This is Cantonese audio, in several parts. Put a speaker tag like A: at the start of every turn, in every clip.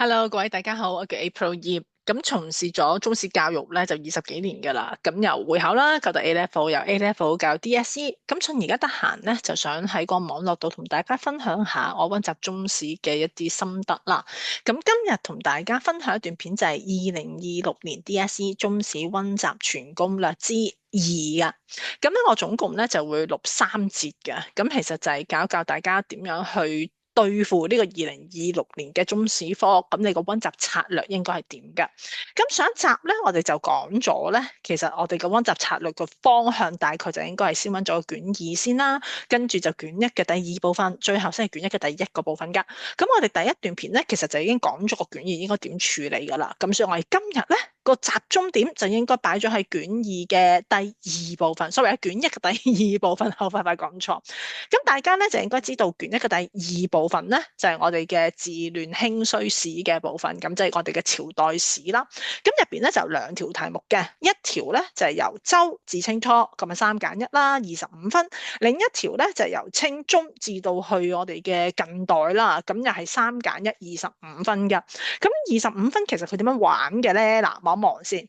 A: Hello，各位大家好，我叫 April 葉，咁從事咗中史教育咧就20幾年噶啦，咁由會考啦教到 A level，由 A level 教 DSE，咁趁而家得閒咧就想喺個網絡度同大家分享下我溫習中史嘅一啲心得啦。咁今日同大家分享一段片就係2026年 DSE 中史溫習全攻略之2啊。咁咧我總共咧就會錄3節嘅，咁其實就係教一教大家點樣去對付呢個2026年嘅中史科，咁你個溫習策略應該係點㗎？咁上一集咧，我哋就講咗咧，其實我哋嘅溫習策略個方向大概就應該係先溫咗卷二先啦，跟住就卷一嘅第二部分，最後先係卷一嘅第一個部分㗎。咁我哋第一段片咧，其實就已經講咗個卷二應該點處理㗎啦。咁所以我哋今日咧個集中點就應該擺咗喺卷二嘅第二部分，sorry，卷一嘅第二部分，我快講錯。咁大家咧就應該知道卷一嘅第二部分咧，就係我哋嘅治亂興衰史嘅部分，咁即係我哋嘅朝代史啦。咁入邊咧就有2條題目嘅，一條咧就係由周至清初，咁啊3揀1啦，25分；另一條咧就係由清中至到去我哋嘅近代啦，咁又係3揀1，25分嘅。咁25分其實佢點樣玩嘅咧？嗱，望一望先。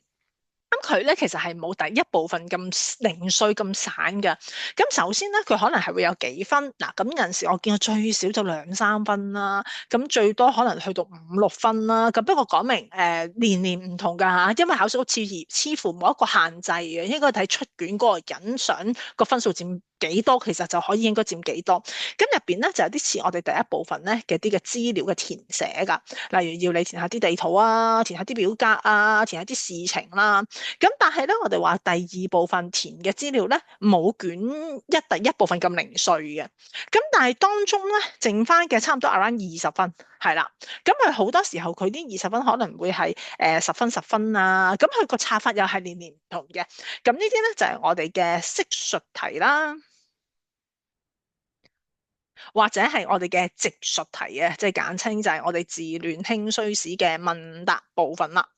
A: 咁佢咧其實係冇第一部分咁零碎咁散嘅。咁首先咧，佢可能係會有幾分嗱。咁有陣時我見過最少就2、3分啦，咁最多可能去到5、6分啦。咁不過講明年年唔同㗎嚇，因為考試好似乎冇一個限制嘅，應該睇出卷嗰個人想個分數佔幾多，其實就可以應該佔幾多。咁入邊咧就有啲似我哋第一部分咧嘅啲嘅資料嘅填寫㗎，例如要你填下啲地圖啊，填下啲表格啊，填下啲事情啦。咁但係咧，我哋話第二部分填嘅資料咧，冇卷一第一部分咁零碎嘅。咁但係當中咧，剩翻嘅差唔多 around 20分，係啦。咁佢好多時候佢啲20分可能會係10分10分啊。咁佢個拆法又係年年唔同嘅。咁呢啲咧就係我哋嘅識述題啦。或者係我哋嘅直述題啊，即係簡稱就係我哋治亂興衰史嘅問答部分啦。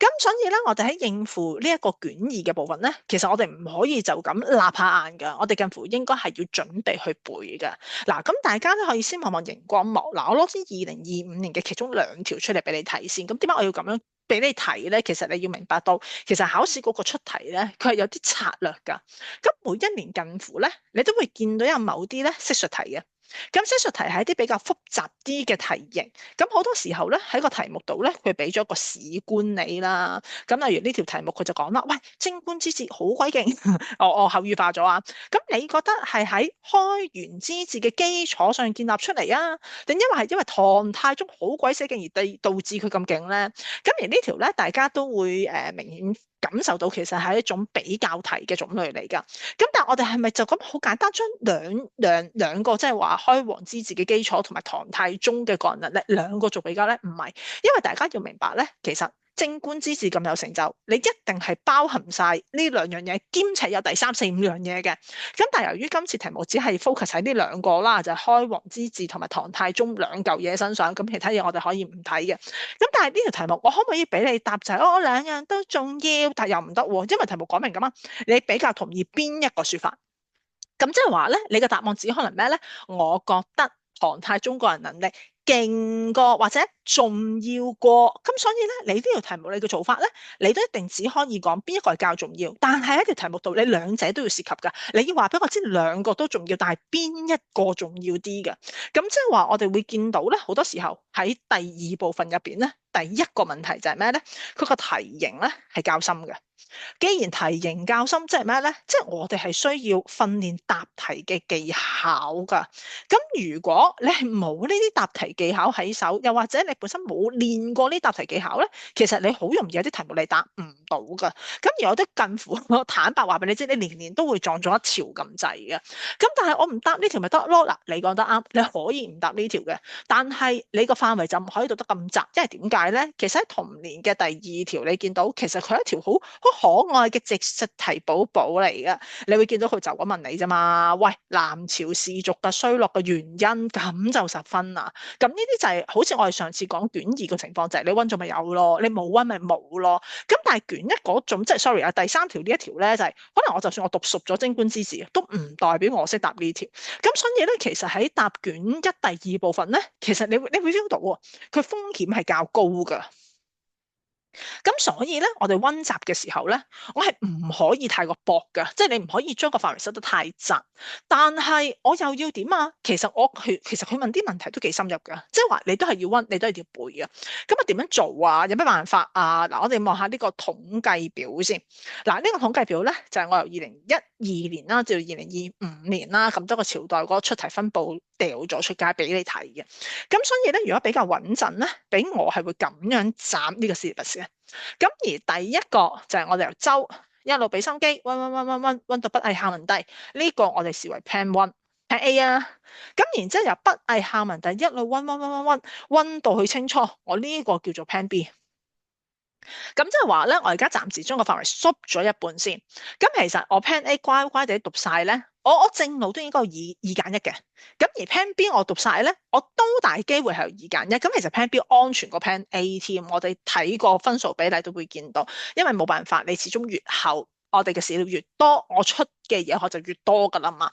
A: 咁所以咧，我哋喺應付呢一個卷二嘅部分咧，其實我哋唔可以就咁立下眼㗎，我哋近乎應該係要準備去背㗎。嗱，咁大家都可以先望望熒光幕。嗱，我攞先2025年嘅其中2條出嚟俾你睇先。咁點解我要咁樣俾你睇咧？其實你要明白到，其實考試嗰個出題咧，佢係有啲策略㗎。咁每一年近乎咧，你都會見到有某啲咧識述題嘅。咁寫述題係一啲比較複雜啲嘅題型，咁好多時候咧喺個題目度咧，佢俾咗個史觀你啦。咁例如呢條題目佢就講啦，喂，貞觀之治好鬼勁，我口語化咗啊。咁你覺得係喺開元之治嘅基礎上建立出嚟啊，定因為唐太宗好鬼死勁而導致佢咁勁咧？咁而呢條咧，大家都會明顯感受到其實係一種比較題嘅種類嚟㗎。咁但係我哋係咪就咁好簡單將兩個即係話開皇之治嘅基礎同埋唐太宗嘅個人能力兩個做比較咧？唔係，因為大家要明白咧，其實貞觀之治咁有成就，你一定係包含晒呢2樣嘢，兼且有第三四五樣嘢嘅。咁但係由於今次題目只係 focus 喺呢2個啦，就係開皇之治同埋唐太宗兩嚿嘢身上，咁其他嘢我哋可以唔睇嘅。咁但係呢條題目我可唔可以俾你答就係我兩樣都重要，但又唔得喎，因為題目講明㗎嘛，你比較同意邊一個說法？咁即係話咧，你嘅答案只可能咩咧？我覺得唐太宗個人能力勁過或者重要過，咁所以咧，你呢條題目你嘅做法咧，你都一定只可以講邊一個係較重要，但係喺條題目度你兩者都要涉及㗎，你要話俾我知兩個都重要，但係邊一個重要啲嘅？咁即係話我哋會見到咧，好多時候喺第二部分入邊咧，第一個問題就係咩咧？佢個題型咧係較深嘅。既然題型較深，即係咩咧？即係我哋係需要訓練答題嘅技巧㗎。咁如果你係冇呢啲答題技巧喺手，又或者你本身冇練過呢啲答題技巧咧，其實你好容易有啲題目你答唔到㗎。咁而有啲近乎，我坦白話俾你知，你年年都會撞咗一條咁滯嘅。咁但係我唔答呢條咪得咯？嗱，你講得啱，你可以唔答呢條嘅，但係你個範圍就唔可以讀得咁窄，因為點解咧？其實喺同年嘅第二條，你見到其實佢係一條好可愛嘅直述題寶寶嚟嘅，你會見到佢就咁問你啫嘛。喂，南朝氏族嘅衰落嘅原因，咁就10分啦。咁呢啲就係好似我哋上次講卷二個情況就係你溫咗咪有咯，你冇溫咪冇咯。咁但係卷一嗰種即係 sorry 啊，第三條呢一條咧就係、可能我就算我讀熟咗貞觀之治，都唔代表我識答呢條。咁所以咧，其實喺答卷一第二部分咧，其實你會 feel 到喎，佢風險係較高㗎。咁所以咧，我哋溫習嘅時候咧，我係唔可以太過薄㗎，即係你唔可以將個範圍收得太窄。但係我又要點啊？其實佢問啲問題都幾深入㗎，即係話你都係要溫，你都係要背㗎。咁啊點樣做啊？有咩辦法啊？嗱，我哋望下呢個統計表先。嗱，呢個統計表咧就係我由2012年啦，至到2025年啦，咁多個朝代嗰個出題分佈掉咗出街俾你睇嘅。咁所以咧，如果比較穩陣咧，俾我係會咁樣斬呢個 syllabus 嘅。咁而第一個就係我哋由周一路俾心機溫到不偽下文帝，呢個我哋視為 Plan One Plan A 啊。咁然之後由不偽下文帝一路溫到去清初，我呢個叫做 Plan B。咁即係話咧，我而家暫時將個範圍縮咗一半先。咁其實我 Plan A 乖乖地讀晒咧，我正路都應該有二揀一嘅。咁而 Plan B 我讀晒咧，我都大機會係有二揀一。咁其實 Plan B 安全過 Plan A 添。我哋睇個分數比例都會見到，因為冇辦法，你始終越後，我哋嘅史料越多，我出嘅嘢我就越多噶啦嘛。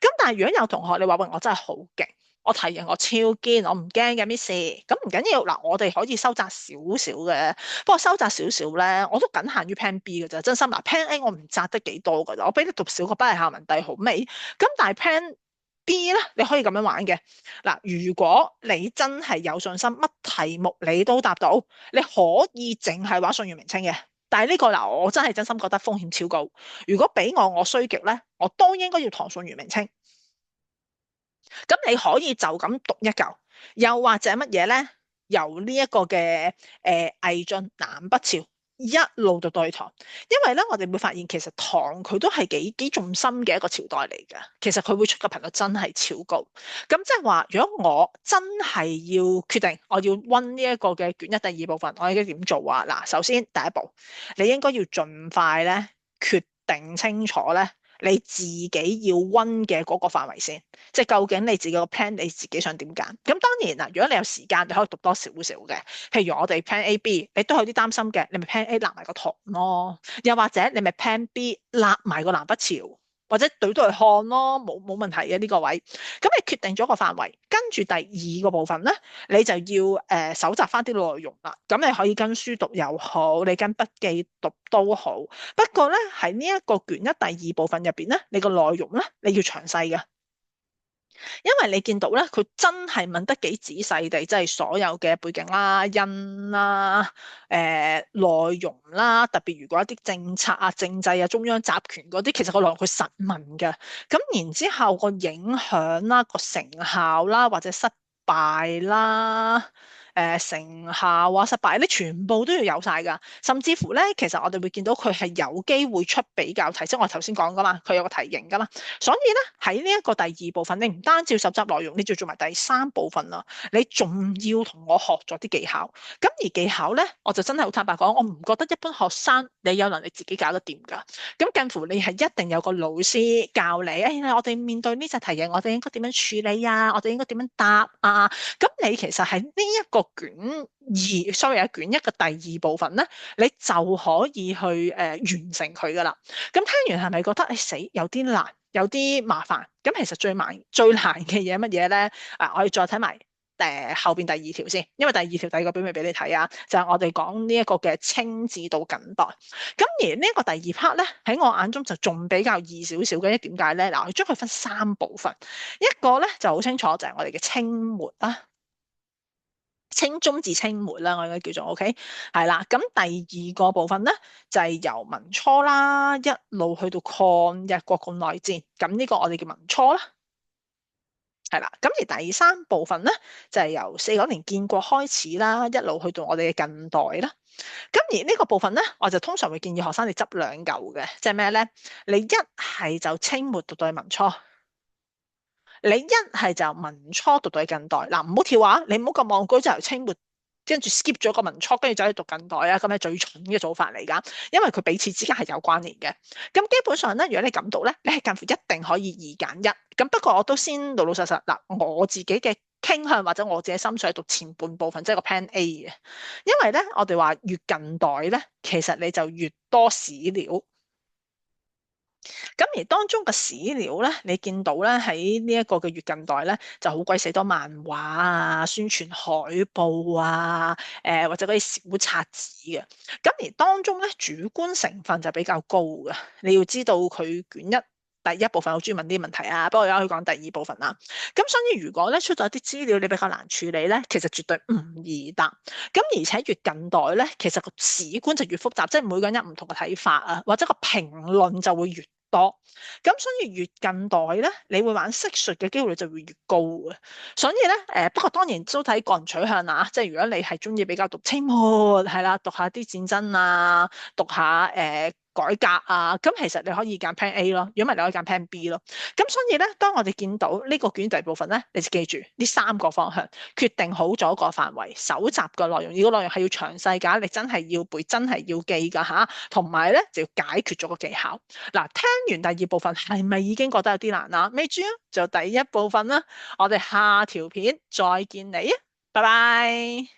A: 咁但係如果有同學你話喂，我真係好勁。我提人我超堅，我唔驚嘅咩事，咁唔緊要嗱，我哋可以收窄少少嘅，不過收窄少少咧，我都僅限於 Plan B 嘅啫，真心嗱 Plan A 我唔窄得幾多㗎咋，我俾你讀少個不偽下文帝好未？咁但係 Plan B 咧，你可以咁樣玩嘅嗱，如果你真係有信心，乜題目你都答到，你可以淨係話宋元明清嘅，但係呢個嗱，我真心覺得風險超高，如果俾我衰極咧，我都應該要唐宋元明清。咁你可以就咁讀一嚿，又或者乜嘢咧？由呢一個嘅魏晉南北朝一路讀到去唐，因為咧我哋會發現其實唐佢都係幾重心嘅一個朝代嚟㗎。其實佢會出嘅頻率真係超高。咁即係話，如果我真係要決定我要温呢一個嘅卷一第二部分，我應該點做啊？嗱，首先第一步，你應該要盡快咧決定清楚咧。你自己要温嘅嗰個範圍先，即係究竟你自己個 plan 你自己想點揀？咁當然啦，如果你有時間，你可以讀多少少嘅。譬如我哋 plan A、B，你都有啲擔心嘅，你咪 plan A 立埋個唐咯，又或者你咪 plan B 立埋個南北朝，或者對都係看咯，冇問題嘅呢個位。咁你決定咗個範圍，跟住第二個部分咧，你就要搜集翻啲內容啦。咁你可以跟書讀又好，你跟筆記讀都好。不過咧喺呢一個卷一第二部分入邊咧，你個內容咧你要詳細嘅。因為你見到咧，佢真係問得幾仔細地，即係所有嘅背景啦、因啦、內容啦，特別如果一啲政策啊、政制啊、中央集權嗰啲，其實個內容佢實問嘅。咁然之後個影響啦、個成效啦，或者失敗啦。成效啊、失敗，你全部都要有晒㗎。甚至乎咧，其實我哋會見到佢係有機會出比較題，即係我頭先講㗎嘛，佢有個題型㗎嘛。所以咧喺呢一個第二部分，你唔單止要收集內容，你仲要做埋第三部分啦。你仲要同我學咗啲技巧。咁而技巧咧，我就真係好坦白講，我唔覺得一般學生你有能力自己搞得掂㗎。咁近乎你係一定有個老師教你，我哋面對呢隻題型，我哋應該點樣處理啊？我哋應該點樣答啊？咁你其實喺呢一個卷二，sorry 啊，卷一嘅第二部分咧，你就可以去完成佢噶啦。咁聽完係咪覺得死有啲難，有啲麻煩？咁其實最難嘅嘢乜嘢咧？我哋再睇埋後邊第二條先，因為第二條第二個表未俾你睇啊，就係我哋講呢一個嘅清治到近代。咁而呢一個第二 part 咧，喺我眼中就仲比較易少少嘅，因為點解咧？嗱，我將佢分三部分，一個咧就好清楚，就係我哋嘅清末啦。清中至清末啦，我應該叫做 OK，係啦。咁第二個部分咧就係由民初啦，一路去到抗日國共內戰，咁呢個我哋叫民初啦，係啦。咁而第三部分咧就係由49年建國開始啦，一路去到我哋嘅近代啦。咁而呢個部分咧，我就通常會建議學生你執兩嚿嘅，即係咩咧？你一係就清末讀到去民初。你一係就民初讀到去近代，嗱，唔好跳啊！你唔好咁戇居，就由清末跟住 skip 咗個民初，跟住走去讀近代啊！咁係最蠢嘅做法嚟㗎，因為佢彼此之間係有關聯嘅。咁基本上咧，如果你咁讀咧，你係近乎一定可以二揀一。咁不過我都先老老實實嗱，我自己嘅傾向或者我自己心水係讀前半部分，即係個 Plan A 嘅，因為咧我哋話越近代咧，其實你就越多史料。咁而當中嘅史料咧，你見到咧喺呢一個嘅越近代咧，就好鬼死多漫畫啊、宣傳海報啊、或者嗰啲小冊子嘅。咁而當中咧主觀成分就比較高嘅。你要知道佢卷一第一部分好中意問啲問題啊，不過而家可以講第二部分啦。咁所以如果咧出咗啲資料你比較難處理咧，其實絕對唔易答。咁而且越近代咧，其實個史觀就越複雜，即係每個人有唔同嘅睇法啊，或者個評論就會越多。咁所以越近代咧，你會玩識術嘅機會率就會越高嘅。所以咧，不過當然都睇個人取向啦。即係如果你係中意比較讀清末，係啦，讀下啲戰爭啊，讀下改革啊，咁其實你可以揀 Plan A 咯。如果唔係，你可以揀 Plan B 咯。咁所以咧，當我哋見到呢個卷第二部分咧，你就記住呢三個方向，決定好咗個範圍，搜集個內容。如果內容係要詳細㗎，你真係要背，真係要記㗎吓。同埋咧，就要解決咗個技巧。嗱，聽完第二部分係咪已經覺得有啲難啦？未住啊，就第一部分啦。我哋下條片再見你啊，拜拜。